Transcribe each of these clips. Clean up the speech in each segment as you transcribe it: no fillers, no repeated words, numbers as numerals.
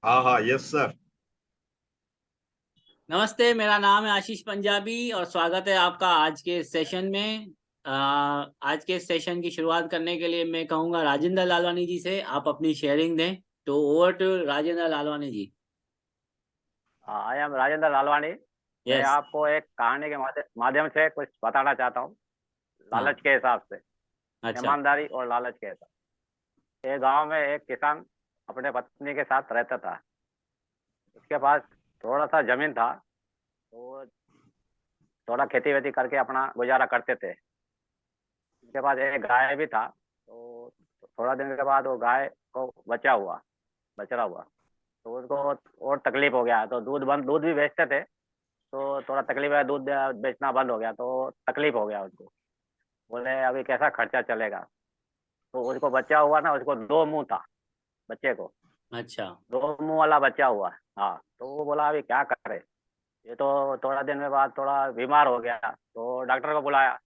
हाँ हाँ, yes sir. नमस्ते, मेरा नाम है आशीष पंजाबी और स्वागत है आपका आज के सेशन में। आज के सेशन की शुरुआत करने के लिए मैं कहूँगा राजेंद्र लालवानी जी से आप अपनी शेयरिंग दें। तो over to Rajendra Lalwani ji. I am Rajendra Lalwani. मैं यस। आपको एक कहानी के माध्यम से कुछ बताना चाहता हूँ। हाँ। लालच के हिसाब से, अच्छा। ईमानदारी और लालच के हिसाब। एक गांव में एक किसान अपने पत्नी के साथ रहता था। उसके पास थोड़ा सा जमीन था, तो थोड़ा खेती वेती करके अपना गुजारा करते थे। उसके पास एक गाय भी था। तो थोड़ा दिन के बाद वो गाय को बचड़ा हुआ। तो उसको और तकलीफ हो गया, तो दूध भी बेचते थे। तो थोड़ा तकलीफ है, दूध बेचना बंद हो गया तो तकलीफ हो गया उसको। बोले अभी कैसा खर्चा चलेगा। तो उसको बच्चा हुआ ना, उसको दो मुंह था बच्चे को। अच्छा। दो मुंह वाला बच्चा हुआ। हाँ, तो वो बोला अभी क्या करे। ये तो थोड़ा दिन में बाद थोड़ा बीमार हो गया, तो डॉक्टर को बुलाया।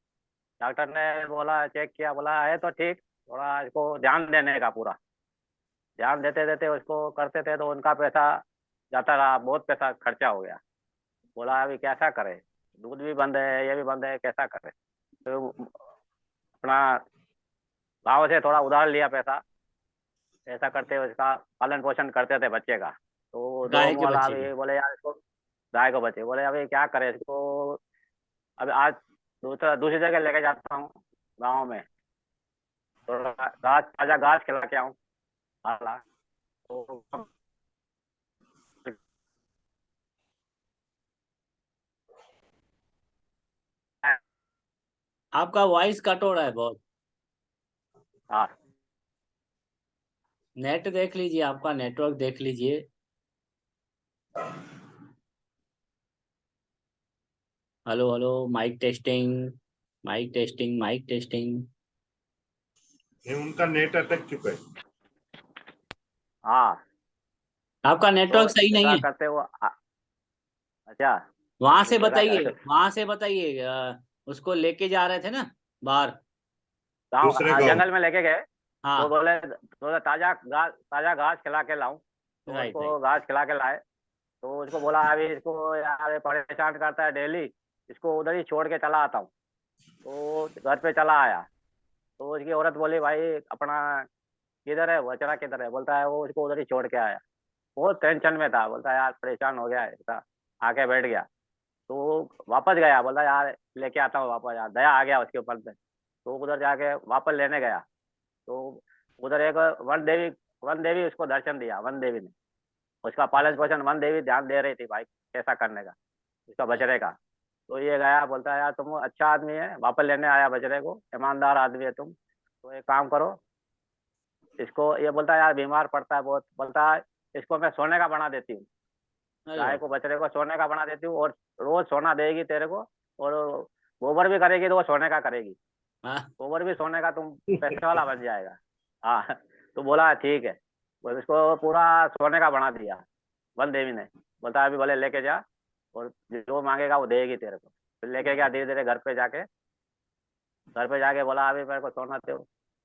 डॉक्टर ने बोला, चेक किया, बोला है तो ठीक, थोड़ा इसको ध्यान देने का पूरा। ध्यान देते देते उसको करते थे तो उनका पैसा जाता रहा, बहुत पैसा खर्चा हो गया। बोला अभी कैसा करे, दूध भी बंद है, ये भी बंद है, कैसा करे। तो अपना गाँव से थोड़ा उधार लिया पैसा। ऐसा करते हुए इसका पालन पोषण करते थे बच्चे का। तो दो गाय मुँह के वाला बच्चे का। अभी बोले यार इसको, गाय को बचे, बोले अभी क्या करे इसको। अभी आज दूसरी जगह लेके जाता हूँ गाँव में, थोड़ा घास, ताजा घास खिला के आऊँ। हाला तो आपका वॉइस कट हो रहा है बहुत। हाँ। नेट देख लीजिए, आपका नेटवर्क देख लीजिए। Hello hello, mic testing, mic testing, mic testing. ये उनका नेट अटक चुका है। हाँ, आपका तो नेटवर्क सही नहीं ऐसा है। करते हुए अच्छा। वहां से ऐसा बताइए, वहां से बताइए। उसको लेके जा रहे थे ना बाहर। गाँव, दूसरे हाँ, गांव। जंगल में लेके गए। तो हाँ। बोले थोड़ा ताजा घास खिला के लाऊं। तो राइट राइट। उसको घास खिला के लाए। तो उसको बोला अभी इसको यार ये परेशान करता है डेली, इसको उधर ही छोड़ के चला आता हूँ। तो घर पे चला आया। तो उसकी औरत बोली भाई अपना किधर है, बछड़ा किधर है। बोलता है वो उसको उधर ही छोड़ के आया। बहुत टेंशन में था, बोलता है यार परेशान हो गया है ऐसा। आके बैठ गया। तो वापस गया, बोलता यार लेके आता हूँ वापस, यार दया आ गया उसके ऊपर पे। तो उधर जाके वापस लेने गया। तो उधर एक वन देवी उसको दर्शन दिया। वन देवी ने उसका पालन पोषण, वन देवी ध्यान दे रही थी भाई कैसा करने का, उसका बछड़े का। तो ये गया, बोलता है यार तुम अच्छा आदमी है, वापस लेने आया बछड़े को, ईमानदार आदमी है तुम। तो एक काम करो इसको, ये बोलता है यार बीमार पड़ता है बहुत, बोलता है इसको मैं सोने का बना देती हूँ। अरे गाय वाह। को, बछड़े को सोने का बना देती हूँ, और रोज सोना देगी तेरे को। और गोबर भी करेगी तो वो सोने का करेगी। हाँ। गोबर भी सोने का, तुम पैसे वाला बन जाएगा। हाँ। तो बोला ठीक है। वो इसको पूरा सोने का बना दिया वन देवी ने। बोलता अभी भले लेके जा, और जो मांगेगा वो देगी तेरे को। फिर लेके गया धीरे धीरे घर पे जाके बोला अभी मेरे को सोना दो।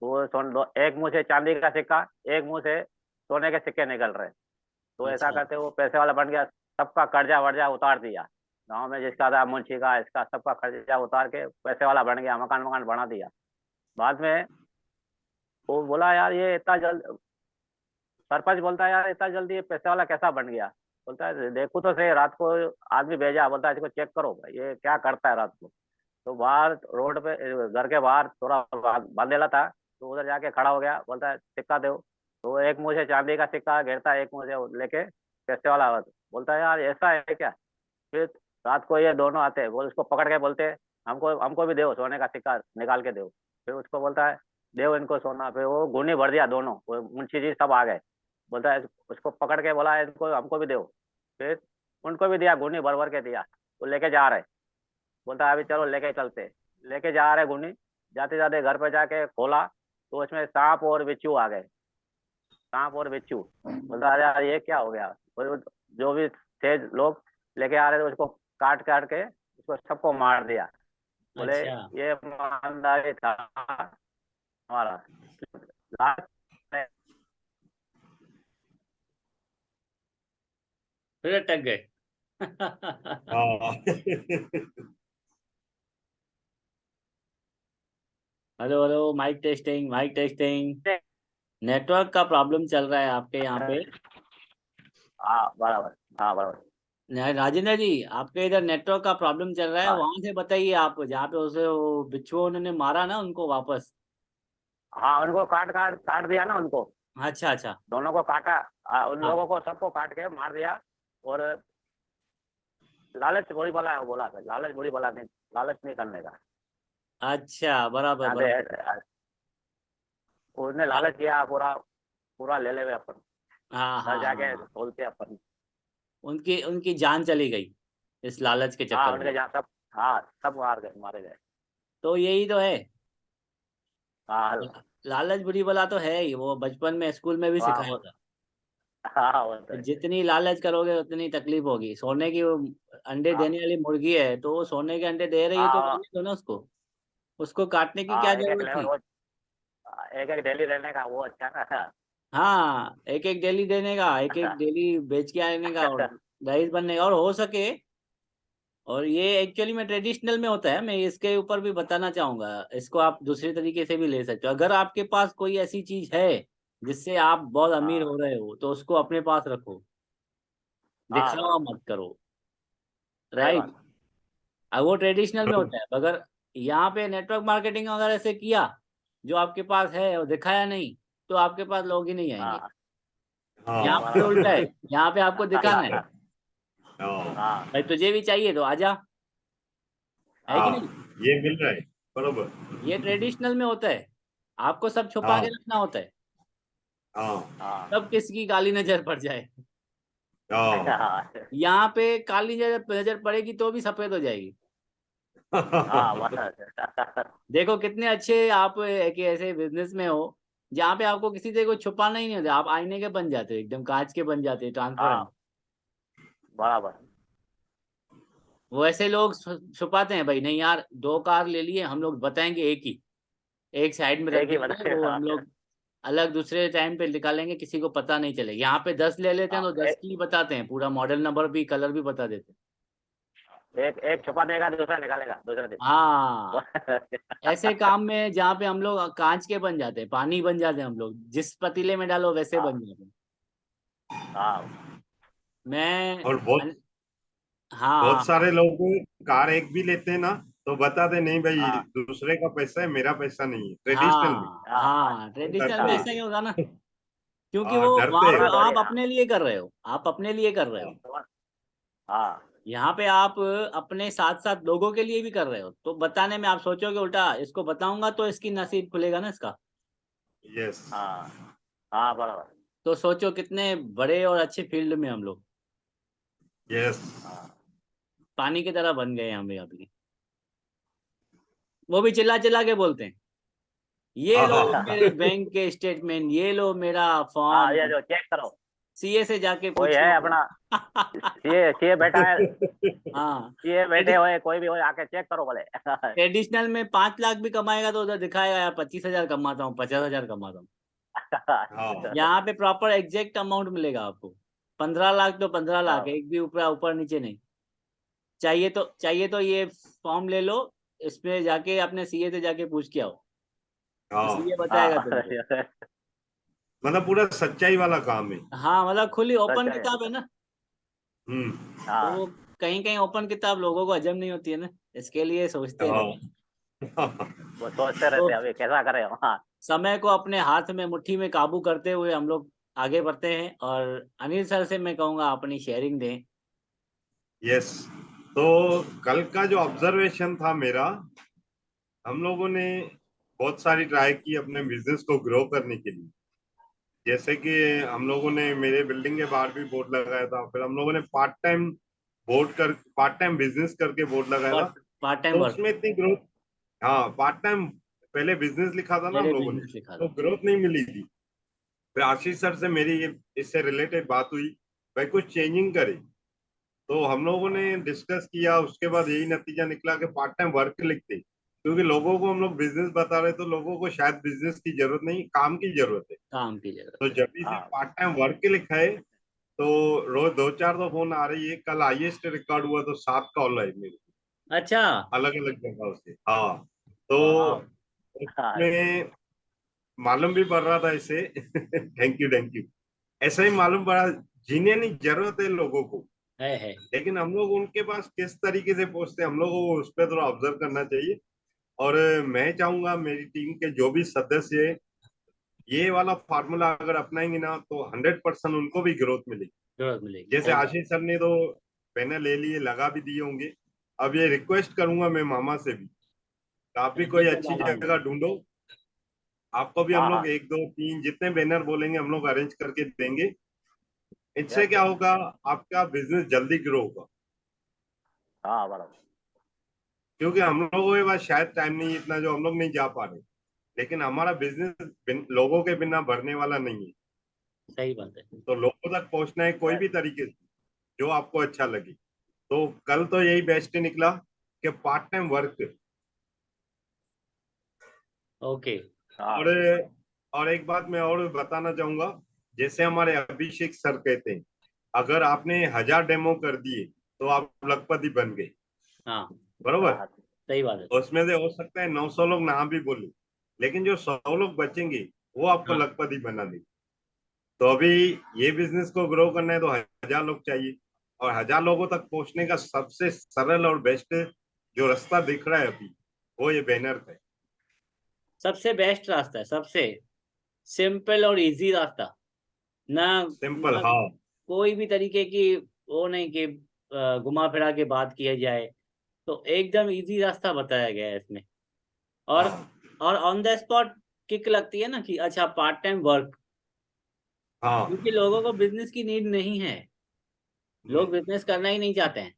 वो सोन दो, एक मुंह से चांदी का सिक्का, एक मुंह से सोने के सिक्के निकल रहे। तो ऐसा अच्छा। करते वो पैसे वाला बन गया। सबका कर्जा वर्जा उतार दिया। गाँव में जिसका था, मुंशी का, इसका, सबका कर्जा उतार के पैसे वाला बन गया, मकान मकान बना दिया। बाद में वो बोला यार ये इतना जल्द, सरपंच बोलता है यार इतना जल्दी ये पैसे वाला कैसा बन गया। बोलता है देखो तो सही, रात को आदमी भेजा, बोलता है इसको चेक करो भाई ये क्या करता है रात को। तो बाहर रोड पे, घर के बाहर थोड़ा बांधेला था। तो उधर जाके खड़ा हो गया, बोलता है सिक्का दो। तो एक मुंह से चांदी का सिक्का गिरता है, एक मुंह से वो लेके पैसे वाला बोलता है यार ऐसा है क्या। फिर रात को ये दोनों आते हैं, बोल उसको पकड़ के बोलते हैं हमको हमको भी दो सोने का सिक्का निकाल के दो। फिर उसको बोलता है देव इनको सोना। फिर वो गुनी भर दिया दोनों, वो मुंशी जी सब आ गए। बोलता है उसको पकड़ के बोला है इनको हमको भी दो। फिर उनको भी दिया, गुनी भर भर के दिया। वो लेके जा रहे। बोलता है अभी चलो लेके चलते। लेके जा रहे गुनी। जाते जाते घर पे जाके खोला, तो उसमें सांप और बिच्छू आ गए। सांप और बिच्छू। बोलता अरे यार ये क्या हो गया। जो भी थे लोग लेके आ रहे थे उसको काट काट के उसको सबको मार दिया। बोले अच्छा। ये ईमानदारी था हमारा। लास्ट में फिर अटक गए। हाँ। Hello hello, mic testing, mic testing. Network का प्रॉब्लम चल रहा है आपके यहाँ पे। हाँ बराबर, हाँ बराबर। राजेंद्र जी, आपके इधर नेटवर्क का प्रॉब्लम चल रहा है, हाँ वहां से बताइए आप, जहाँ पे उसे वो बिच्छू उन्होंने मारा ना उनको वापस। हाँ, उनको काट काट काट दिया ना उनको, अच्छा अच्छा। दोनों को काटा। उन हाँ। लोगों को सबको काट के मार दिया। और लालच बुरी बला है, वो बोला था, लालच बुरी बला नहीं, लालच नहीं करने का। अच्छा, बराबर यहाँ बराबर। पे उसने हाँ लालच किया, पूरा पूरा ले ले अपन, हाँ घर हाँ जाके हाँ। बोलते अपन। उनकी उनकी जान चली गई इस लालच के हाँ चक्कर में। उनके जहाँ सब, हाँ सब मार गए, मारे गए। तो यही तो है। हाँ लालच बुरी बला तो है ही, वो बचपन में स्कूल में भी हाँ सिखाया था। हाँ, वो तो है। जितनी लालच करोगे उतनी तकलीफ होगी। सोने की वो अंडे हाँ देने वाली मुर्गी है, तो वो सोने के अंडे दे रही है तो हाँ रहने दो ना उसको। उसको काटने की क्या हाँ, एक एक जरूरत लेवर थी। वो, एक एक डेली रहने का वो अच्छा ना। हाँ, एक एक डेली देने का, एक एक डेली बेच के आने का, और रईस बनने का, और हो सके। और ये एक्चुअली में ट्रेडिशनल में होता है, मैं इसके ऊपर भी बताना चाहूंगा। इसको आप दूसरे तरीके से भी ले सकते हो। अगर आपके पास कोई ऐसी चीज है जिससे आप बहुत अमीर हाँ हो रहे हो, तो उसको अपने पास रखो, हाँ दिखावा बराबर, मत करो। सही राइट। बात। अब वो ट्रेडिशनल में तो होता है। अगर यहाँ पे नेटवर्क मार्केटिंग अगर ऐसे किया, जो आपके पास है और दिखाया नहीं, तो आपके पास लोग ही नहीं आएंगे। हाँ यहाँ हाँ। पे बराबर। उल्टा है, यहाँ पे आपको दिखाना है। हाँ हाँ भाई तुझे भी चाहिए तो आजा, है कि हाँ, नहीं। ये मिल रहा है, बरोबर। ये ट्रेडिशनल में होता है। आपको सब छुपा के हाँ रखना होता है, हाँ हाँ तब किसकी काली नजर पड़ जाए। हाँ। हाँ यहाँ पे काली नजर नजर पड़ेगी तो भी सफेद हो जाएगी। हाँ बराबर। देखो कितने अच्छे आप एक ऐसे बिजनेस में हो जहाँ पे आपको किसी से कुछ छुपाना ही नहीं होता, आप आईने के बन जाते हो, एकदम कांच के बन जाते हो, ट्रांसपेरेंट। हाँ बराबर। वो ऐसे लोग छुपाते हैं, भाई नहीं यार, दो कार ले लिए हम लोग, बताएंगे एक ही, एक साइड में रख एक ही देंगे, वो बता। हम लोग अलग दूसरे टाइम पे निकालेंगे, किसी को पता नहीं चलेगा। यहाँ पे 10 ले लेते हैं हाँ, तो 10 की बताते हैं, पूरा मॉडल नंबर भी, कलर भी बता देते हैं। एक एक छुपा देगा, दूसरा निकालेगा दूसरा दिन। हाँ, ऐसे काम में जहाँ पे हम लोग कांच के बन जाते हैं, पानी बन जाते हैं हम लोग, जिस पतीले में डालो वैसे हाँ बन जाते हैं। हाँ मैं और बहुत हाँ बहुत हाँ सारे लोग कार एक भी लेते हैं ना, तो बताते नहीं भाई, हाँ दूसरे का पैसा है, मेरा पैसा नहीं है, ट्रेडिशनल में। हाँ हाँ हाँ, वो ट्रेडिशनल में डरते ऐसा ही होगा ना, क्योंकि हाँ, वो डरते वहां हैं पे हाँ वो। आप थोड़ी, हाँ अपने लिए कर रहे हो, आप अपने लिए कर रहे हो। हाँ यहाँ पे आप अपने साथ साथ लोगों के लिए भी कर रहे हो, तो बताने में आप सोचोगे उल्टा, इसको बताऊंगा तो इसकी नसीब खुलेगा ना इसका। यस। हाँ हाँ बराबर। तो सोचो कितने बड़े और अच्छे फील्ड में हम लोग यस। हाँ पानी की तरह बन गए हैं हमें अभी। वो भी चिल्ला चिल्ला के बोलते हैं, ये हाँ लो हाँ। मेरे बैंक के स्टेटमेंट, ये लो मेरा हाँ, फॉर्म, ये जो चेक करो, सीए से जाके कोई है पूछो। अपना, सीए बैठा है, हाँ, सीए बैठे हुए, कोई भी हो आके चेक करो बोले। ट्रेडिशनल में 5 लाख भी कमाएगा तो उधर दिखाएगा यार 25,000 कमाता हूँ, 50,000 कमाता हूँ। हाँ यहाँ पे प्रॉपर एग्जैक्ट अमाउंट मिलेगा आपको। 15 लाख तो 15 लाख, बराबर। एक भी ऊपर ऊपर नीचे नहीं। चाहिए तो ये फॉर्म ले लो, इसमें जाके अपने सीए से जाके पूछ के आओ, तो हाँ, सीए बताएगा हाँ तुमको। मतलब पूरा सच्चाई वाला काम है। हाँ, मतलब खुली ओपन सच्चा है किताब है सर। ना। हम्म। तो हाँ वो कहीं कहीं ओपन किताब लोगों को हजम नहीं होती है ना, इसके लिए सोचते हैं लोग। हाँ। वो सोचते तो रहते हैं अभी कैसा करे हम। हाँ समय को अपने हाथ में मुट्ठी में काबू करते हुए हम लोग आगे बढ़ते हैं। और अनिल सर से मैं कहूँगा अपनी शेयरिंग दें। यस। तो कल का जो ऑब्जर्वेशन था मेरा, हम लोगों ने बहुत सारी ट्राई की अपने बिजनेस को ग्रो करने के लिए। जैसे कि हम लोगों ने मेरे बिल्डिंग के बाहर भी बोर्ड लगाया था, फिर हम लोगों ने पार्ट टाइम बिजनेस करके बोर्ड लगाया था। पार्ट टाइम तो वर्क, उसमें इतनी ग्रोथ, हाँ पार्ट टाइम, पहले बिजनेस लिखा था ना हम पहले लोगों ने, बिजनेस लिखा तो था। ग्रोथ नहीं मिली थी। फिर आशीष सर से मेरी इससे रिलेटेड बात हुई, भाई कुछ चेंजिंग करे। तो हम लोगों ने डिस्कस किया, उसके बाद यही नतीजा निकला कि पार्ट टाइम वर्क लिखते, क्योंकि लोगों को हम लोग बिजनेस बता रहे तो लोगों को शायद बिजनेस की जरूरत नहीं, काम की जरूरत है। काम की तो जरूरत है। जब भी से हाँ पार्ट टाइम वर्क लिखा है, तो रोज 2-4 तो फोन आ रही है। कल हाईएस्ट रिकॉर्ड हुआ तो 7 कॉल है मेरे, अच्छा। अलग अलग जगह से। हाँ, तो वाह। हाँ उसमें मालूम भी पड़ रहा था इसे। Thank you thank you. ऐसा ही मालूम पड़ा, जीने नहीं जरूरत है लोगों को, है। लेकिन हम लोग उनके पास किस तरीके से पहुंचते हैं, हम लोगों को उस पर थोड़ा ऑब्जर्व करना चाहिए। और मैं चाहूंगा मेरी टीम के जो भी सदस्य है, ये वाला फार्मूला अगर अपनाएंगे ना तो 100% उनको भी ग्रोथ मिलेगी। जरूरत मिलेगी, जैसे सही बात। आशीष सर ने तो बैनर ले लिए, लगा भी दिए होंगे। अब ये रिक्वेस्ट करूंगा मैं मामा से भी, आप भी कोई राजेंद्र अच्छी लालवानी जगह जी। ढूंढो। आपको भी हम हाँ लोग हाँ। 1 2 3 जितने बैनर बोलेंगे हम लोग अरेंज करके देंगे। इससे यस क्या यस। होगा, आपका बिजनेस जल्दी ग्रो होगा। हाँ बराबर। क्योंकि हम लोगों के पास शायद टाइम नहीं है इतना, जो हम लोग नहीं जा पा रहे, लेकिन हमारा बिजनेस लोगों के बिना बढ़ने वाला नहीं है। सही बात है। तो लोगों तक पहुंचना है कोई यस। भी तरीके से, जो आपको अच्छा लगे। तो कल तो यही बेस्ट निकला कि पार्ट टाइम वर्क। ओके। हाँ और और एक बात मैं और बताना चाहूंगा, जैसे हमारे अभिषेक सर कहते हैं, अगर आपने 1000 डेमो कर दिए तो आप लखपति बन गए। हाँ, बरोबर। हाँ। सही बात है। उसमें से हो सकता है 900 लोग ना भी बोले, लेकिन जो 100 लोग बचेंगे वो आपको हाँ, लखपति बना देंगे। तो अभी ये बिजनेस को ग्रो करना है तो 1000 लोग चाहिए। और 1000 लोगों तक पहुंचने का सबसे सरल और बेस्ट जो रास्ता दिख रहा है अभी, वो ये बैनर का है। सबसे बेस्ट रास्ता है, सबसे सिंपल और इजी रास्ता। ना सिंपल, ना हाँ। कोई भी तरीके की वो नहीं कि घुमा फिरा के बात किया जाए। तो एकदम इजी रास्ता बताया गया है इसमें। और हाँ। और ऑन द स्पॉट किक लगती है ना कि अच्छा पार्ट टाइम वर्क। हाँ। क्योंकि लोगों को बिजनेस की नीड नहीं है। लोग नहीं। बिजनेस करना ही नहीं चाहते हैं।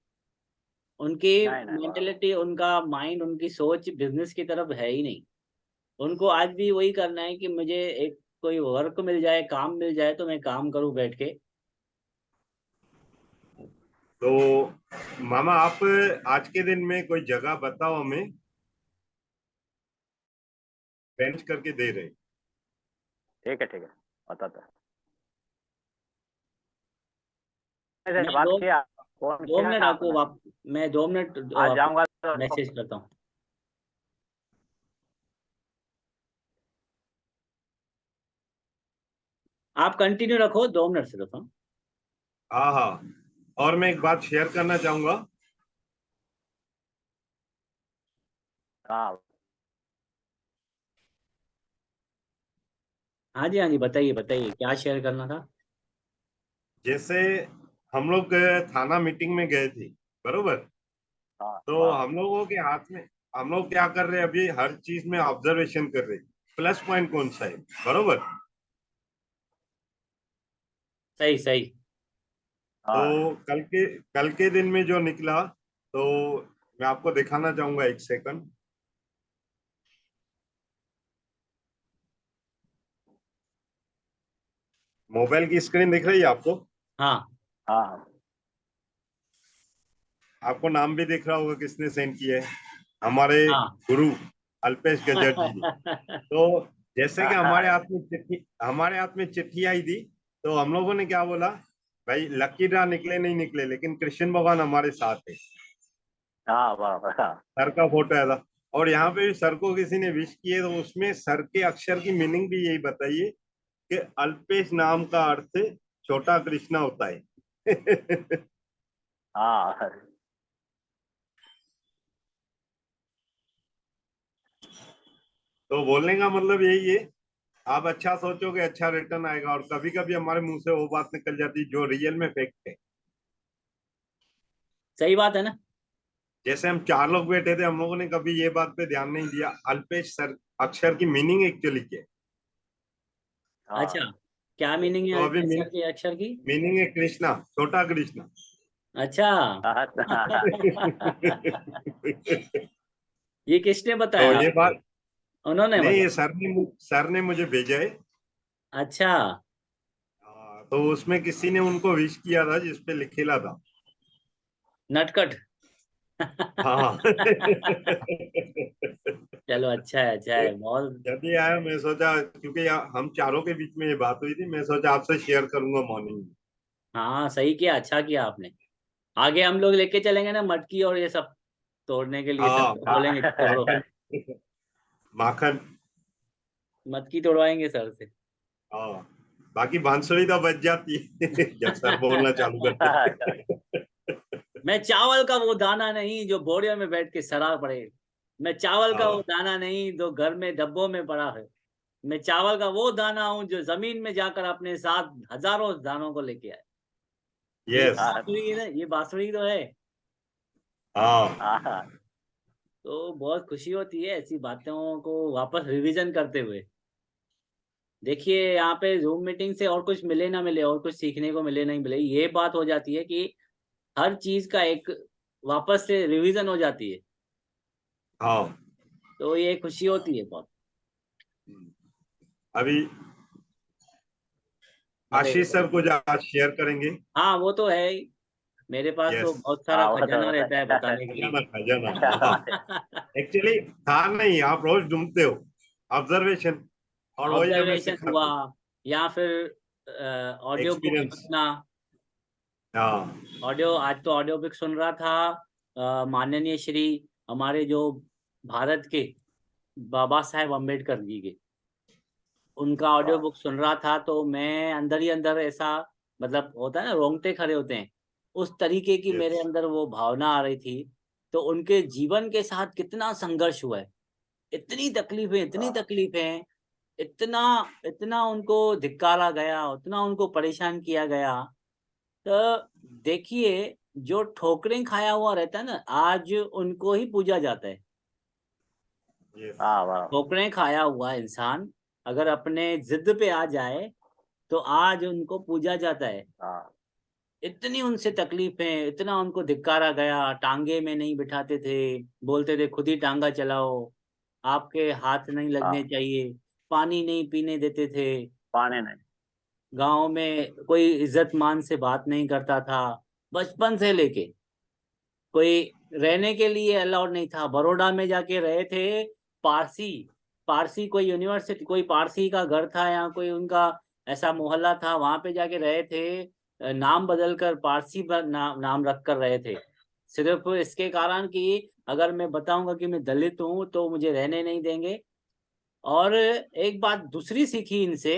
उनकी नहीं नहीं बराबर। मेंटेलिटी, उनका माइंड, उनकी सोच बिजनेस की तरफ है ही नहीं। उनको आज भी वही करना है कि मुझे एक कोई वर्क मिल जाए, काम मिल जाए तो मैं काम करूं बैठ के। तो मामा आप आज के दिन में कोई जगह बताओ हमें, बेंच करके दे रहे। ठीक है बताता हूँ। ऐसे मैं बात दो किया, फोन दो किया मिनट था आपको आपने। मैं 2 मिनट आज आपको जाऊंगा तो। मैसेज करता हूँ। आप कंटिन्यू रखो, 2 मिनट से रखो। हाँ हाँ। और मैं एक बात शेयर करना चाहूंगा। हाँ हाँ जी, हाँ जी, बताइए बताइए क्या शेयर करना था। जैसे हम लोग थाना मीटिंग में गए थे, बरोबर। हाँ तो बराबर। हम लोगों के हाथ में, हम लोग क्या कर रहे हैं अभी, हर चीज में ऑब्जर्वेशन कर रहे हैं, प्लस पॉइंट कौन सा है। बरोबर। सही सही। हाँ तो कल के दिन में जो निकला, तो मैं आपको दिखाना चाहूंगा, एक सेकंड। मोबाइल की स्क्रीन दिख रही है आपको? हाँ हाँ आपको नाम भी दिख रहा होगा किसने सेंड किया है, हमारे हाँ। गुरु अल्पेश गजर जी ने। तो जैसे कि हाँ हमारे हाथ में चिट्ठी आई थी, तो हम लोगों ने क्या बोला, भाई लकी ड्रा निकले नहीं निकले, लेकिन कृष्ण भगवान हमारे साथ है। हाँ बराबर। हाँ सर का फोटो आया था। और यहाँ पे भी सर को किसी ने विश किए, तो उसमें सर के अक्षर की मीनिंग भी यही बताइए कि अल्पेश नाम का अर्थ छोटा कृष्णा होता है। हाँ तो बोलने का मतलब यही है, आप अच्छा सोचोगे अच्छा रिटर्न आएगा। और कभी कभी हमारे मुंह से वो बात निकल जाती है जो रियल में फैक्ट है। सही बात है ना। जैसे हम 4 लोग बैठे थे, हम लोगों ने कभी ये बात पे ध्यान नहीं दिया, अल्पेश सर अक्षर की मीनिंग एक्चुअली क्या है। अच्छा, हाँ। क्या मीनिंग है तो अभी अल्पेश सर के अक्षर की? मीनिंग है कृष्णा, छोटा कृष्णा। अच्छा। ये किसने तो बताया ये आपको? बात, उन्होंने नहीं, ये बताया? सर ने मुझे भेजा है। अच्छा। तो उसमें किसी ने उनको विश किया था जिसपे लिखेला था। नटखट। हाँ। चलो, अच्छा है, अच्छा है बहुत। जब ये आया मैं सोचा, क्योंकि हम चारों के बीच में ये बात हुई थी, मैं सोचा आपसे शेयर करूंगा मॉर्निंग में। हाँ सही किया, अच्छा किया आपने। आगे हम लोग लेके चलेंगे ना मटकी और ये सब तोड़ने के लिए, हाँ, सब बोलेंगे तोड़ो, माखन माखन। मटकी तोड़वाएंगे सर से। हाँ, बाकी बांसुरी तो बच जाती है जब सर बोलना चालू करते हैं। मैं चावल का वो दाना नहीं जो बोरियों में बैठ के सड़ा पड़े, मैं चावल का वो हाँ, दाना नहीं जो घर में डब्बों में पड़ा है, मैं चावल का वो दाना हूँ जो जमीन में जाकर अपने साथ हजारों दानों को लेके आए। ये यस, बांसुरी है ना, ये बांसुरी तो है। हाँ, हाँ, तो बहुत खुशी होती है ऐसी बातों को वापस रिवीजन करते हुए। देखिए यहाँ पे जूम मीटिंग से और कुछ मिले ना मिले, और कुछ सीखने को मिले नहीं मिले, ये बात हो जाती है कि हर चीज का एक वापस से रिवीजन हो जाती है, हाँ। तो ये खुशी होती है बहुत। अभी बताइए आशीष सर बताइए। कुछ आज शेयर करेंगे। हाँ वो तो है ही, मेरे पास तो यस, बहुत सारा हाँ, वो तो खजाना रहता है बताइए। बताने के खजाना लिए। खजाना। हाँ, एक्चुअली था नहीं, आप रोज ढूंढते हो ऑब्जर्वेशन, और वही हमें ऑब्जर्वेशन हुआ, सिखाते हो। या फिर ऑडियो बुक एक्सपीरियंस। सुनना। हाँ, ऑडियो, आज तो ऑडियो बुक सुन रहा था, माननीय श्री हमारे जो भारत के बाबा साहेब अम्बेडकर जी के, उनका ऑडियो बुक सुन रहा था, तो मैं अंदर ही अंदर ऐसा, मतलब होता है ना रोंगटे खड़े होते हैं, उस तरीके की यस, मेरे अंदर वो भावना आ रही थी। तो उनके जीवन के साथ कितना संघर्ष हुआ है, इतनी तकलीफें, इतनी तकलीफें, इतना इतना उनको धिक्कारा गया, उतना उनको परेशान किया गया। तो देखिए, जो ठोकरें खाया हुआ रहता है ना, आज उनको ही पूजा जाता है। यस, हाँ, वाह, ठोकरें खाया हुआ इंसान अगर अपने जिद पे आ जाए तो आज उनको पूजा जाता है। हाँ, इतनी उनसे तकलीफें, इतना उनको धिक्कारा गया, टांगे में नहीं बिठाते थे, बोलते थे खुद ही टांगा चलाओ, आपके हाथ नहीं लगने हाँ, चाहिए, पानी नहीं पीने देते थे, पानी नहीं। गांव में कोई इज्जत मान से बात नहीं करता था, बचपन से लेके कोई रहने के लिए अलाउड नहीं था। बड़ौदा में जाके रहे थे पारसी, पारसी कोई यूनिवर्सिटी, कोई पारसी का घर था या कोई उनका ऐसा मोहल्ला था, वहां पे जाके रहे थे, नाम बदल कर पारसी नाम रख कर रहे थे, सिर्फ इसके कारण कि अगर मैं बताऊंगा कि मैं दलित हूँ तो मुझे रहने नहीं देंगे। और एक बात दूसरी सीखी इनसे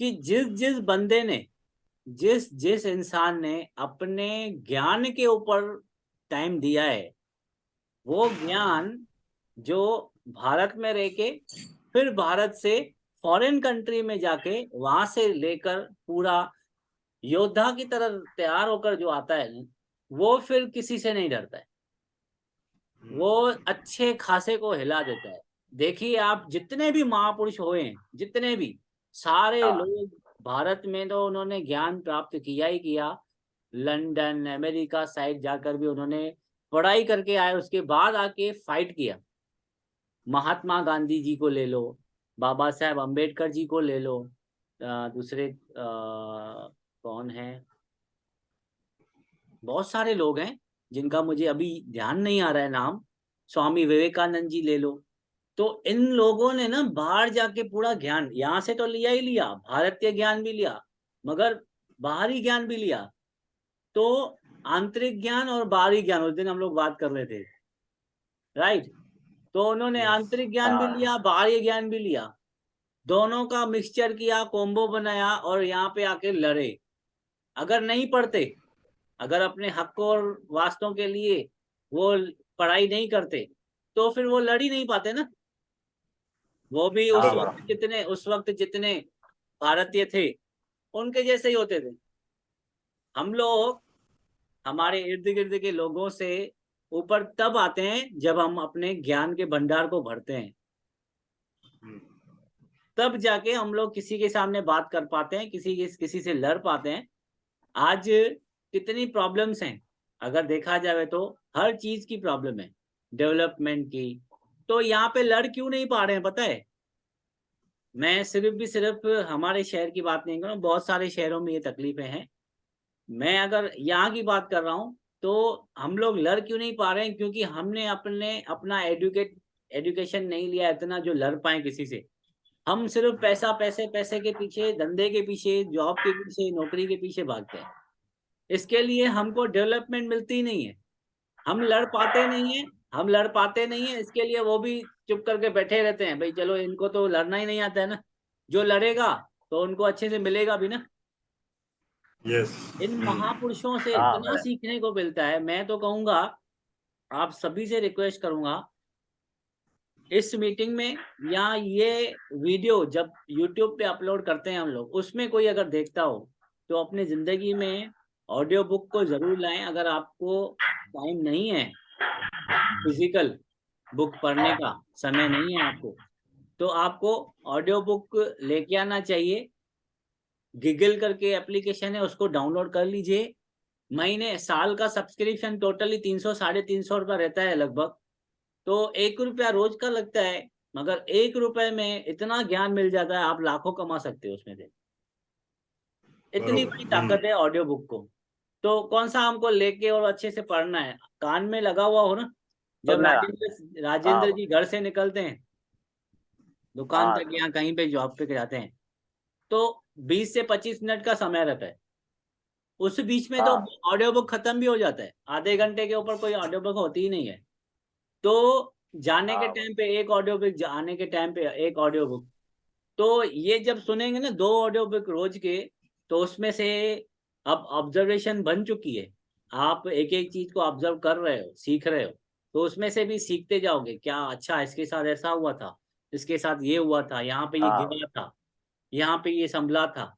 कि जिस जिस बंदे ने, जिस जिस इंसान ने अपने ज्ञान के ऊपर टाइम दिया है, वो ज्ञान जो भारत में रह के फिर भारत से फॉरेन कंट्री में जाके वहां से लेकर पूरा योद्धा की तरह तैयार होकर जो आता है, वो फिर किसी से नहीं डरता है, वो अच्छे खासे को हिला देता है। देखिए आप जितने भी महापुरुष हुए हैं, जितने भी सारे हाँ, लोग भारत में तो उन्होंने ज्ञान प्राप्त किया ही किया, लंदन अमेरिका साइड जाकर भी उन्होंने पढ़ाई करके आए, उसके बाद आके फाइट किया। महात्मा गांधी जी को ले लो, बाबा साहेब अम्बेडकर जी को ले लो, दूसरे कौन है, बहुत सारे लोग हैं जिनका मुझे अभी ध्यान नहीं आ रहा है नाम, स्वामी विवेकानंद जी ले लो। तो इन लोगों ने ना बाहर जाके पूरा ज्ञान यहाँ से तो लिया ही लिया, भारतीय ज्ञान भी लिया, मगर बाहरी ज्ञान भी लिया। तो आंतरिक ज्ञान और बाहरी ज्ञान, उस दिन हम लोग बात कर रहे थे, राइट? तो उन्होंने यस, आंतरिक ज्ञान भी हाँ, लिया, बाहरी ज्ञान भी लिया, दोनों का मिक्सचर किया, कॉम्बो बनाया और यहाँ पे आके लड़े। अगर नहीं पढ़ते, अगर अपने हक और वास्तों के लिए वो पढ़ाई नहीं करते, तो फिर वो लड़ ही नहीं पाते ना। वो भी हाँ, बरोबर। उस वक्त जितने भारतीय थे उनके जैसे ही होते थे। हम लोग हमारे इर्द गिर्द के लोगों से ऊपर तब आते हैं जब हम अपने ज्ञान के भंडार को भरते हैं, तब जाके हम लोग किसी के सामने बात कर पाते हैं, किसी से लड़ पाते हैं। आज कितनी प्रॉब्लम्स हैं, अगर देखा जाए तो हर चीज की प्रॉब्लम है, डेवलपमेंट की। तो यहाँ पे लड़ क्यों नहीं पा रहे हैं पता है? मैं सिर्फ हमारे शहर की बात नहीं कर रहा हूँ, बहुत सारे शहरों में ये तकलीफें हैं। मैं अगर यहाँ की बात कर रहा हूँ तो हम लोग लड़ क्यों नहीं पा रहे हैं? क्योंकि हमने अपना एजुकेशन नहीं लिया इतना जो लड़ पाए किसी से। हम सिर्फ पैसा, पैसे पैसे के पीछे, धंधे के पीछे, जॉब के पीछे, नौकरी के पीछे भागते हैं। इसके लिए हमको डेवलपमेंट मिलती नहीं है, हम लड़ पाते नहीं है, हम लड़ पाते नहीं है। इसके लिए वो भी चुप करके बैठे रहते हैं, भाई चलो इनको तो लड़ना ही नहीं आता है ना, जो लड़ेगा तो उनको अच्छे से मिलेगा भी ना। यस। इन महापुरुषों से हाँ इतना सीखने को मिलता है। मैं तो कहूंगा, आप सभी से रिक्वेस्ट करूंगा, इस मीटिंग में या ये वीडियो जब YouTube पे अपलोड करते हैं हम लोग, उसमें कोई अगर देखता हो तो अपने जिंदगी में ऑडियो बुक को जरूर लाएं। अगर आपको टाइम नहीं है, फिजिकल बुक पढ़ने का समय नहीं है आपको, तो आपको ऑडियो बुक लेके आना चाहिए। गीगल करके एप्लीकेशन है, उसको डाउनलोड कर लीजिए। महीने साल का सब्सक्रिप्शन टोटली 300 350 रुपया रहता है लगभग। तो 1 रुपया रोज का लगता है, मगर 1 रुपए में इतना ज्ञान मिल जाता है, आप लाखों कमा सकते हो उसमें से। इतनी बड़ी बरोबर। ताकत है ऑडियो बुक को। तो कौन सा हमको लेके और अच्छे से पढ़ना है, कान में लगा हुआ हो ना। जब सुनने का। राजेंद्र हाँ जी घर से निकलते हैं दुकान हाँ तक या कहीं पे जॉब पे जाते हैं, तो 20 से 25 मिनट का समय रहता है। उस बीच में तो हाँ ऑडियो बुक खत्म भी हो जाता है, आधे घंटे के ऊपर कोई ऑडियो बुक होती ही नहीं है। तो जाने के हाँ टाइम पे एक ऑडियो बुक, आने के टाइम पे एक ऑडियो बुक। तो ये जब सुनेंगे ना 2 ऑडियो बुक रोज के, तो उसमें से अब ऑब्जर्वेशन बन चुकी है। आप एक एक चीज को ऑब्जर्व कर रहे हो, सीख रहे हो, तो उसमें से भी सीखते जाओगे। क्या अच्छा इसके साथ ऐसा हुआ था, इसके साथ ये हुआ था, यहाँ पे ये हाँ गिरा था, यहाँ पे ये संभला था।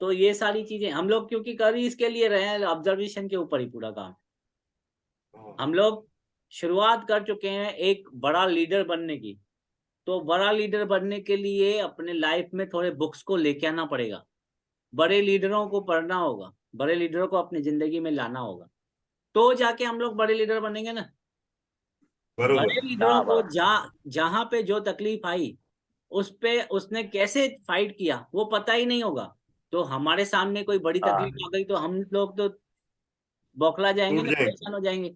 तो ये सारी चीजें हम लोग क्योंकि कर ही इसके लिए रहे हैं, ऑब्जर्वेशन के ऊपर ही पूरा काम। हम लोग शुरुआत कर चुके हैं एक बड़ा लीडर बनने की। तो बड़ा लीडर बनने के लिए अपने लाइफ में थोड़े बुक्स को लेके आना पड़ेगा, बड़े लीडरों को पढ़ना होगा, बड़े लीडरों को अपनी जिंदगी में लाना होगा, तो जाके हम लोग बड़े लीडर बनेंगे ना। बरोबर। बड़े लीडरों हाँ को बस। जहां पे जो तकलीफ आई, उस पे उसने कैसे फाइट किया वो पता ही नहीं होगा। तो हमारे सामने कोई बड़ी हाँ तकलीफ आ गई तो हम लोग तो बौखला जाएंगे टूट ना, जाएंगे। परेशान हो जाएंगे।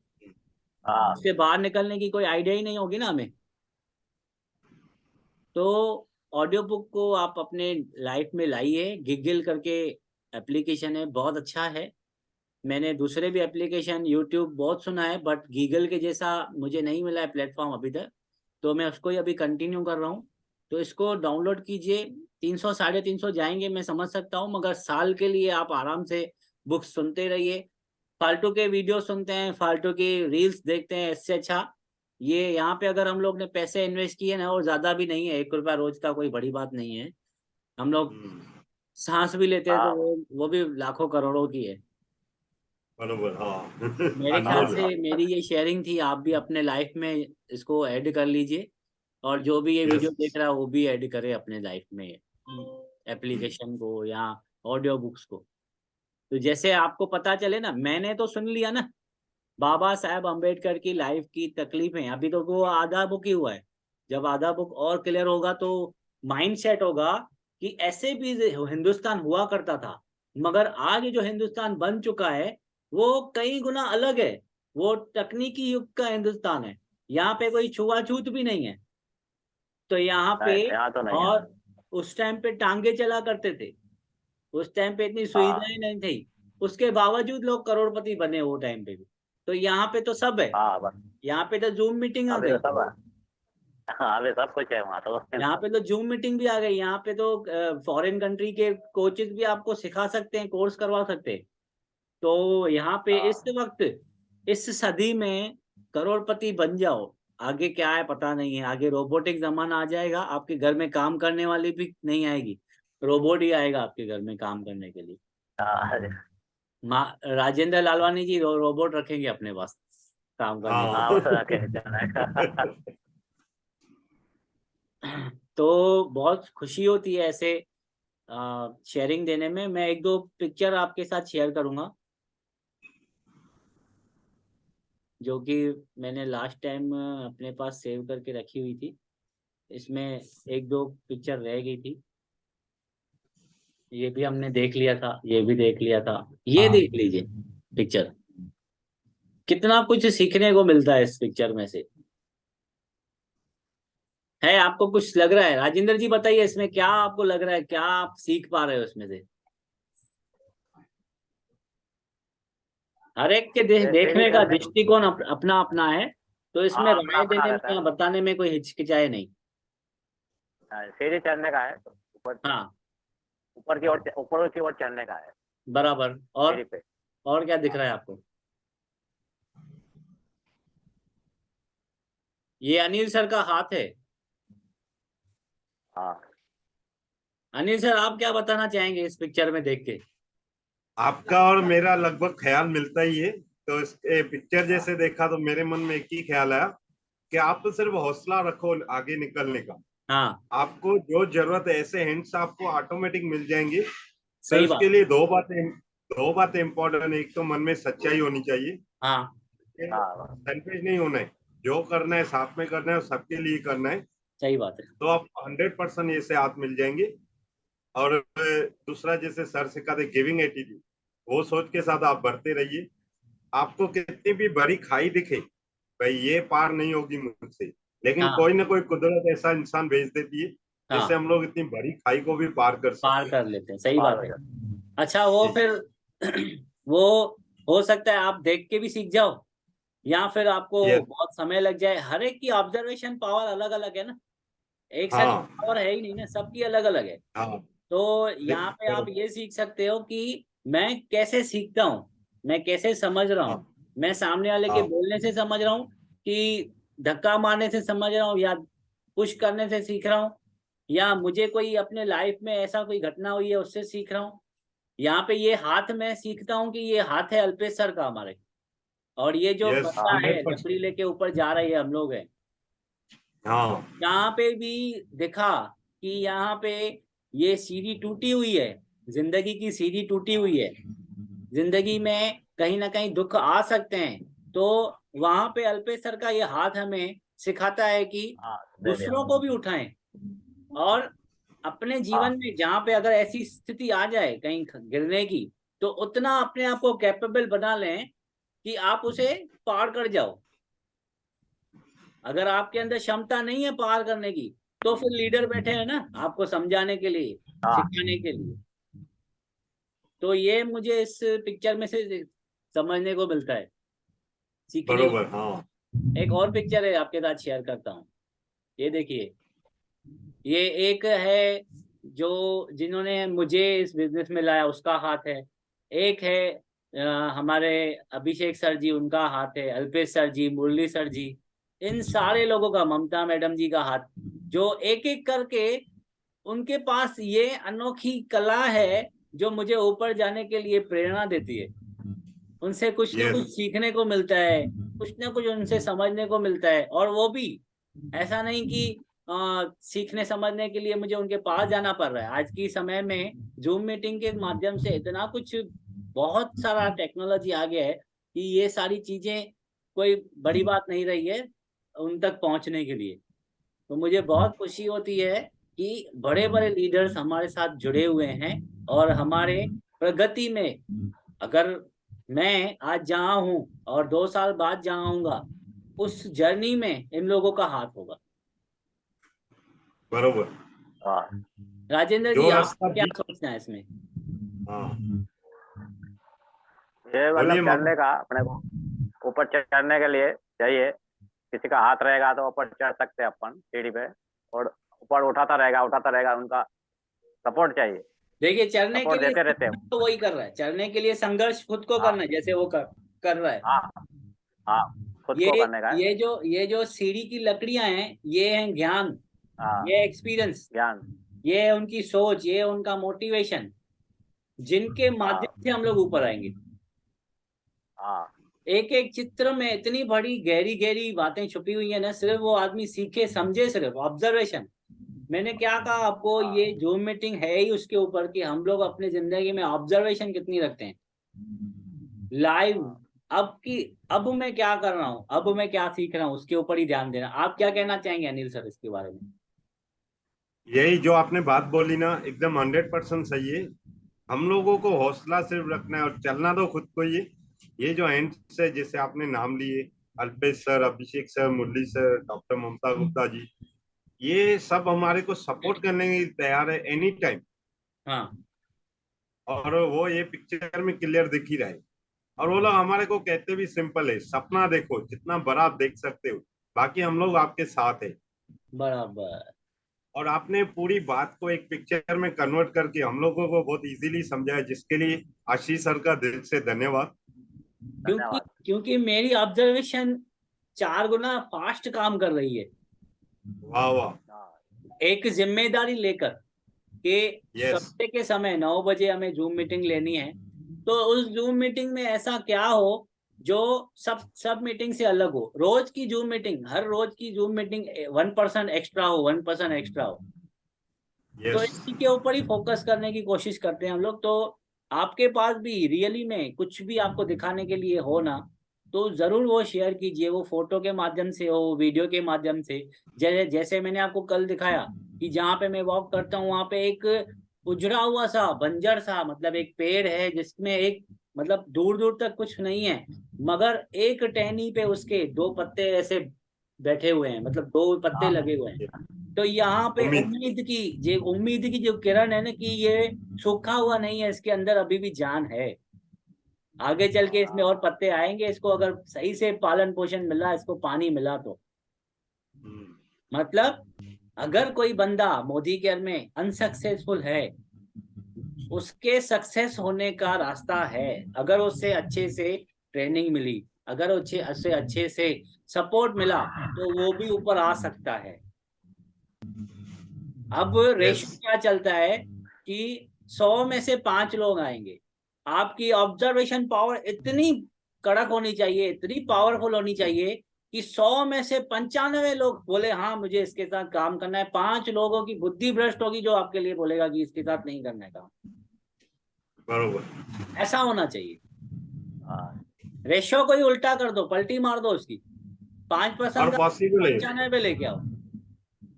हाँ उससे बाहर निकलने की कोई आइडिया ही नहीं होगी ना हमें। तो ऑडियो बुक को आप अपने लाइफ में लाइए। गिगल करके एप्लीकेशन है, बहुत अच्छा है। मैंने दूसरे भी एप्लीकेशन यूट्यूब बहुत सुना है, बट गीगल के जैसा मुझे नहीं मिला है प्लेटफॉर्म अभी तक। तो मैं उसको ही अभी कंटिन्यू कर रहा हूँ। तो इसको डाउनलोड कीजिए। 300 350 जाएंगे मैं समझ सकता हूँ, मगर साल के लिए आप आराम से बुक्स सुनते रहिए। फालतू के वीडियो सुनते हैं, फालतू की रील्स देखते हैं, इससे अच्छा ये यहाँ पे अगर हम लोग ने पैसे इन्वेस्ट किए ना, और ज्यादा भी नहीं है, 1 रुपया रोज का कोई बड़ी बात नहीं है। हम लोग सांस भी लेते हैं तो हाँ वो भी लाखों करोड़ों की है। बरोबर। हाँ। मेरे ख्याल अनमोल से है। मेरी ये शेयरिंग थी, आप भी अपने लाइफ में इसको ऐड कर लीजिए। और जो भी ये वीडियो यस। देख रहा है वो भी ऐड करे अपने लाइफ में एप्लीकेशन को या ऑडियो बुक्स को। तो जैसे आपको पता चले ना, मैंने तो सुन लिया ना बाबा साहेब अम्बेडकर की लाइफ की तकलीफें। अभी तो वो आधा बुक ही हुआ है। जब आधा बुक और क्लियर होगा तो माइंड सेट होगा कि ऐसे भी हिंदुस्तान हुआ करता था, मगर आज जो हिंदुस्तान बन चुका है वो कई गुना अलग है। वो तकनीकी युग का हिंदुस्तान है, यहाँ पे कोई छुआछूत भी नहीं है। तो यहाँ पे, नहीं यहाँ तो नहीं है। और उस टाइम पे टांगे चला करते थे, उस टाइम पे इतनी हाँ सुविधाएं नहीं थी, उसके बावजूद लोग करोड़पति बने वो टाइम पे भी। तो यहाँ पे तो सब है। हाँ बस। यहाँ पे तो जूम मीटिंग आ अभी तो गई, सब है। हाँ अभी सब कुछ है वहाँ तो। यहाँ पे तो जूम मीटिंग भी आ गई। यहाँ पे तो फॉरेन कंट्री के कोचेस भी आपको सिखा सकते हैं, कोर्स करवा सकते हैं। तो यहाँ पे इस हाँ वक्त, इस सदी में करोड़पति बन जाओ। आगे क्या है पता नहीं है, आगे रोबोटिक जमाना आ जाएगा, आपके घर में काम करने वाली भी नहीं आएगी, रोबोट ही आएगा आपके घर में काम करने के लिए। हाँ राजेंद्र लालवानी जी रोबोट रखेंगे अपने पास काम करने के हाँ हाँ। बस रखे चलेगा। लिए। तो बहुत खुशी होती है ऐसे शेयरिंग देने में। मैं एक दो पिक्चर आपके साथ शेयर करूंगा, जो कि मैंने लास्ट टाइम अपने पास सेव करके रखी हुई थी। इसमें एक दो पिक्चर रह गई थी, ये भी हमने देख लिया था, ये भी देख लिया था। ये देख लीजिए पिक्चर, कितना कुछ सीखने को मिलता है इस पिक्चर में से। है आपको कुछ लग रहा है? राजेंद्र जी बताइए, इसमें क्या आपको लग रहा है, क्या आप सीख पा रहे हो इसमें से? हर एक के सीढ़ी देखने का चढ़ने, दृष्टिकोण अपना अपना है, तो इसमें हाँ अपना राय अपना देने में रहता या है। बताने में कोई हिचकिचाए नहीं। सीढ़ी चढ़ने का है, तो ऊपर हाँ, ऊपर की ओर चढ़ने का है, बराबर। सीढ़ी पे। और क्या दिख हाँ रहा है आपको? ये अनिल सर का हाथ है। हाँ। अनिल सर, आप क्या बताना चाहेंगे इस पिक्चर में देख के? आपका और मेरा लगभग ख्याल मिलता ही है। तो इस पिक्चर हाँ जैसे देखा तो मेरे मन में एक ही ख्याल आया कि आप तो सिर्फ हौसला रखो आगे निकलने का। हाँ, आपको जो जरूरत है ऐसे हिंट्स आपको ऑटोमेटिक मिल जाएंगे। पर सही बात। उसके लिए दो बातें इंपॉर्टेंट है। एक तो मन में सच्चाई होनी चाहिए, हाँ, हाँ सेल्फिश नहीं होना है। जो करना है साथ में करना है और सबके लिए करना है। सही बात है। तो आप 100% ऐसे हाथ मिल जाएंगे। और दूसरा जैसे सर सिखाते गिविंग एटीट्यूड, वो सोच के साथ आप बढ़ते रहिए। आपको कितनी भी बड़ी खाई दिखे, भाई ये पार नहीं होगी मुझसे, लेकिन हाँ, कोई ना कोई कुदरत ऐसा इंसान भेज देती है जिससे हाँ, हम लोग इतनी बड़ी खाई को भी पार कर पार सकते हैं। कर लेते हैं, सही पार बात हो है। जाता। अच्छा, वो जी फिर वो हो सकता है आप देख के भी सीख जाओ, या फिर आपको ये बहुत समय लग जाए। हर एक की ऑब्जर्वेशन पावर अलग अलग है ना, एक सा हाँ पावर है ही नहीं ना, सबकी अलग अलग है। हाँ तो यहाँ पे आप बरोबर ये सीख सकते हो कि मैं कैसे सीखता हूँ, मैं कैसे समझ रहा हाँ हूँ। मैं सामने वाले के हाँ बोलने से समझ रहा हूँ, कि धक्का मारने से समझ रहा हूँ, या पुश करने से सीख रहा हूँ, या मुझे कोई अपने लाइफ में ऐसा कोई घटना हुई है उससे सीख रहा हूँ। यहाँ पे ये हाथ मैं सीखता हूँ कि ये हाथ है अल्पेश सर का हमारे, और ये जो यस बंदा हाँ है 100%। लकड़ी लेके ऊपर जा रही है, हम लोग हैं। हाँ यहाँ पे भी देखा कि यहाँ पे ये सीढ़ी टूटी हुई है, जिंदगी की सीढ़ी टूटी हुई है। जिंदगी में कहीं ना कहीं दुख आ सकते हैं, तो वहां पे अल्पेश सर का ये हाथ हमें सिखाता है कि हाँ दे दिया। दूसरों को भी उठाएं, और अपने हाँ जीवन में जहां पे अगर ऐसी स्थिति आ जाए कहीं गिरने की, तो उतना अपने आप को कैपेबल बना लें कि आप उसे पार कर जाओ। अगर आपके अंदर क्षमता नहीं है पार करने की, तो फिर लीडर बैठे हैं ना आपको समझाने के लिए, हाँ सिखाने के लिए। तो ये मुझे इस पिक्चर में से समझने को मिलता है, सीखने को। बरोबर हाँ एक और पिक्चर है आपके साथ शेयर करता हूँ, ये देखिए। ये एक है जो जिन्होंने मुझे इस बिजनेस में लाया, उसका हाथ है। एक है हमारे अभिषेक सर जी, उनका हाथ है। अल्पेश सर जी, मुरली सर जी, इन सारे लोगों का, ममता मैडम जी का हाथ, जो एक एक करके उनके पास ये अनोखी कला है जो मुझे ऊपर जाने के लिए प्रेरणा देती है। उनसे कुछ ना यस कुछ सीखने को मिलता है, कुछ ना कुछ उनसे समझने को मिलता है। और वो भी ऐसा नहीं कि सीखने समझने के लिए मुझे उनके पास जाना पड़ रहा है। आज की समय में जूम मीटिंग के माध्यम से इतना कुछ, बहुत सारा टेक्नोलॉजी आ गया है कि ये सारी चीजें कोई बड़ी बात नहीं रही है उन तक पहुंचने के लिए। तो मुझे बहुत खुशी होती है कि बड़े बड़े लीडर्स हमारे साथ जुड़े हुए हैं, और हमारे प्रगति में, अगर मैं आज जहाँ हूँ और 2 साल बाद जहाँ आऊंगा, उस जर्नी में इन लोगों का हाथ होगा। बरोबर। हाँ। राजेंद्र जी, जो आपका रास्ता क्या भी सोचना है इसमें? हाँ ये मतलब बोलिए चढ़ने का अपने को, ऊपर चढ़ने के लिए चाहिए, किसी का हाथ रहेगा तो ऊपर चढ़ सकते हैं अपन सीढ़ी पे। और ऊपर उठाता रहेगा, उनका सपोर्ट चाहिए। देखिए, चढ़ने के सपोर्ट लिए देते रहते हैं। संघर्ष तो वही कर रहा है, चढ़ने के लिए संघर्ष खुद को हाँ करना है, जैसे वो कर रहा है। हाँ हाँ खुद ये को करने का है। ये जो सीढ़ी की लकड़ियां हैं, ये हैं ज्ञान, हाँ ये एक्सपीरियंस, ज्ञान। ये है उनकी सोच, ये है उनका मोटिवेशन, जिनके हाँ माध्यम से हम लोग ऊपर आएंगे। हाँ एक एक चित्र में इतनी बड़ी गहरी गहरी बातें छुपी हुई है ना, सिर्फ वो आदमी सीखे समझे, सिर्फ ऑब्जर्वेशन। मैंने क्या कहा आपको, ये हाँ जूम मीटिंग है ही उसके ऊपर कि हम लोग अपने जिंदगी में ऑब्जर्वेशन कितनी रखते हैं, लाइव। हाँ। अब मैं क्या कर रहा हूँ, अब मैं क्या सीख रहा हूँ, उसके ऊपर ही ध्यान देना। आप क्या कहना चाहेंगे अनिल सर इसके बारे में? यही जो आपने बात बोली ना एकदम 100% सही है। हम लोगों को हौसला सिर्फ रखना है और चलना तो खुद को ही है। ये जो हैंड्स है जैसे आपने नाम लिए, अल्पेश सर, अभिषेक सर, मुरली सर, डॉक्टर ममता गुप्ता जी, ये सब हमारे को सपोर्ट करने के लिए तैयार है एनी टाइम। हाँ और वो ये पिक्चर में क्लियर दिख ही रहा है। और वो लोग हमारे को कहते भी सिंपल है, सपना देखो, जितना बड़ा आप देख सकते हो, बाकी हम लोग आपके साथ है। बराबर। और आपने पूरी बात को एक पिक्चर में कन्वर्ट करके हम लोगों को बहुत इजीली समझाया, जिसके लिए आशीष सर का दिल से धन्यवाद। क्योंकि धन्यवाद। क्योंकि मेरी ऑब्जर्वेशन 4 गुना फास्ट काम कर रही है, वाह वाह। हाँ, एक जिम्मेदारी लेकर कि यस। संडे के समय 9 बजे हमें जूम मीटिंग लेनी है। तो उस जूम मीटिंग में ऐसा क्या हो जो सब मीटिंग से अलग हो। रोज की जूम मीटिंग, हर रोज की जूम मीटिंग 1% एक्स्ट्रा हो, 1% एक्स्ट्रा हो। तो यस। इसी के ऊपर ही फोकस करने की कोशिश करते हैं हम लोग। तो आपके पास भी रियली में कुछ भी आपको दिखाने के लिए हो ना, तो जरूर वो शेयर कीजिए, वो फोटो के माध्यम से हो, वीडियो के माध्यम से। जैसे मैंने आपको कल दिखाया कि जहाँ पे मैं वॉक करता हूँ वहाँ पे एक उजड़ा हुआ सा बंजर सा मतलब एक पेड़ है, जिसमें एक मतलब दूर दूर तक कुछ नहीं है, मगर एक टहनी पे उसके 2 पत्ते ऐसे बैठे हुए हैं, मतलब 2 पत्ते हाँ, लगे हुए हैं। तो यहाँ पे उम्मीद। उम्मीद की जो किरण है ना, कि ये सूखा हुआ नहीं है, इसके अंदर अभी भी जान है। आगे चल के इसमें और पत्ते आएंगे, इसको अगर सही से पालन पोषण मिला, इसको पानी मिला तो। हम्म। मतलब अगर कोई बंदा मोदी केयर में अनसक्सेसफुल है, उसके सक्सेस होने का रास्ता है, अगर उससे अच्छे से ट्रेनिंग मिली, अगर उससे अच्छे से सपोर्ट मिला, तो वो भी ऊपर आ सकता है। अब यस। रेशो क्या चलता है कि 100 में से 5 लोग आएंगे। आपकी ऑब्जर्वेशन पावर इतनी कड़क होनी चाहिए, इतनी पावरफुल होनी चाहिए कि 100 में से 95 लोग बोले हाँ मुझे इसके साथ काम करना है। 5 लोगों की बुद्धि भ्रष्ट होगी जो आपके लिए बोलेगा कि इसके साथ नहीं करना है काम। बरोबर। ऐसा होना चाहिए। हाँ, रेशो को ही उल्टा कर दो, पलटी मार दो उसकी, 5% और का पॉसिबल है। 95 लेके आओ।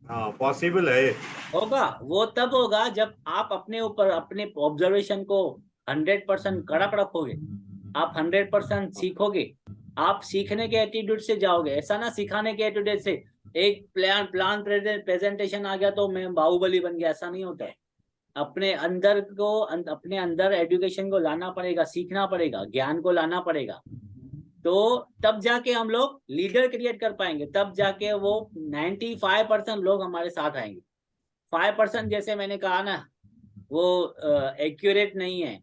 हाँ, पॉसिबल है। होगा, वो तब होगा जब आप अपने ऊपर अपने ऑब्जर्वेशन को 100% कड़क रखोगे, आप 100% सीखोगे, आप सीखने के एटीट्यूड से जाओगे, ऐसा ना सिखाने के एटीट्यूड से। एक प्लान प्रेजेंटेशन आ गया तो मैं बाहुबली बन गया, ऐसा नहीं होता है। अपने अंदर को अपने अंदर एजुकेशन को लाना पड़ेगा, सीखना पड़ेगा, ज्ञान को लाना पड़ेगा। तो तब जाके हम लोग लीडर क्रिएट कर पाएंगे, तब जाके वो 95% लोग हमारे साथ आएंगे। 5% जैसे मैंने कहा ना, वो एक्यूरेट नहीं है।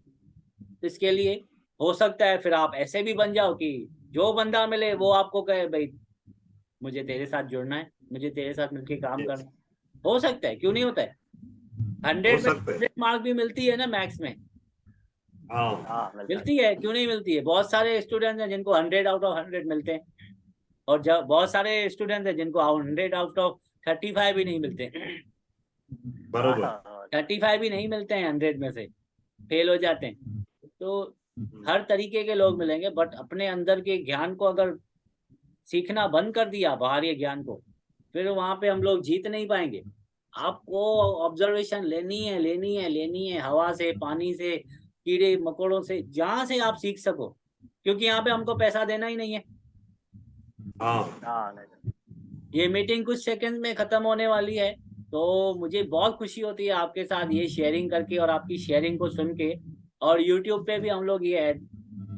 इसके लिए हो सकता है फिर आप ऐसे भी बन जाओ कि जो बंदा मिले वो आपको कहे भाई मुझे तेरे साथ जुड़ना है, मुझे तेरे साथ मिलकर काम यस। करना है। हो सकता है, क्यों नहीं होता है। हो 100 में सकता है। 100 मार्क भी मिलती है ना मैथ्स में, हाँ। हाँ, मिलता मिलती है, क्यों नहीं मिलती है। बहुत सारे स्टूडेंट्स हैं जिनको 100 आउट ऑफ 100 मिलते हैं, और जब बहुत सारे स्टूडेंट्स हैं जिनको 100 आउट ऑफ 35 भी नहीं मिलते। हाँ, बरोबर। हाँ, 35 भी नहीं मिलते हैं 100 में से, फेल हो जाते हैं। तो हम्म। हर तरीके के लोग मिलेंगे, बट अपने अंदर के ज्ञान को अगर सीखना बंद कर दिया, बाहरी ज्ञान को, फिर वहां पे हम लोग जीत नहीं पाएंगे। आपको ऑब्जर्वेशन लेनी है, लेनी है, लेनी है, हवा से, पानी से, कीड़े मकोड़ों से, जहां से आप सीख सको, क्योंकि यहाँ पे हमको पैसा देना ही नहीं है। हाँ। हाँ, नहीं, ये मीटिंग कुछ सेकंड में खत्म होने वाली है। तो मुझे बहुत खुशी होती है आपके साथ ये शेयरिंग करके और आपकी शेयरिंग को सुन के। और YouTube पे भी हम लोग ये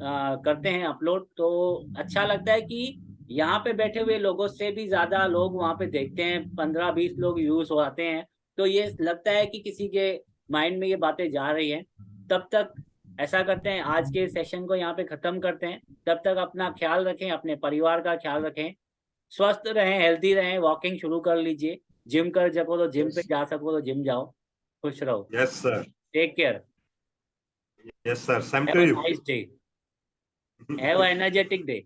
करते हैं अपलोड, तो अच्छा लगता है कि यहाँ पे बैठे हुए लोगों से भी ज्यादा लोग वहाँ पे देखते हैं, 15-20 लोग व्यूज हो आते हैं। तो ये लगता है कि किसी के माइंड में ये बातें जा रही हैं। तब तक ऐसा करते हैं, आज के सेशन को यहाँ पे खत्म करते हैं। तब तक अपना ख्याल रखें, अपने परिवार का ख्याल रखें, स्वस्थ रहें, हेल्दी रहें, वॉकिंग शुरू कर लीजिए। जिम कर सको तो जिम पे यस। जा सको तो जिम जाओ। खुश रहो। Yes sir. Take care. Yes sir, same have to a you. Nice day. Have a energetic day.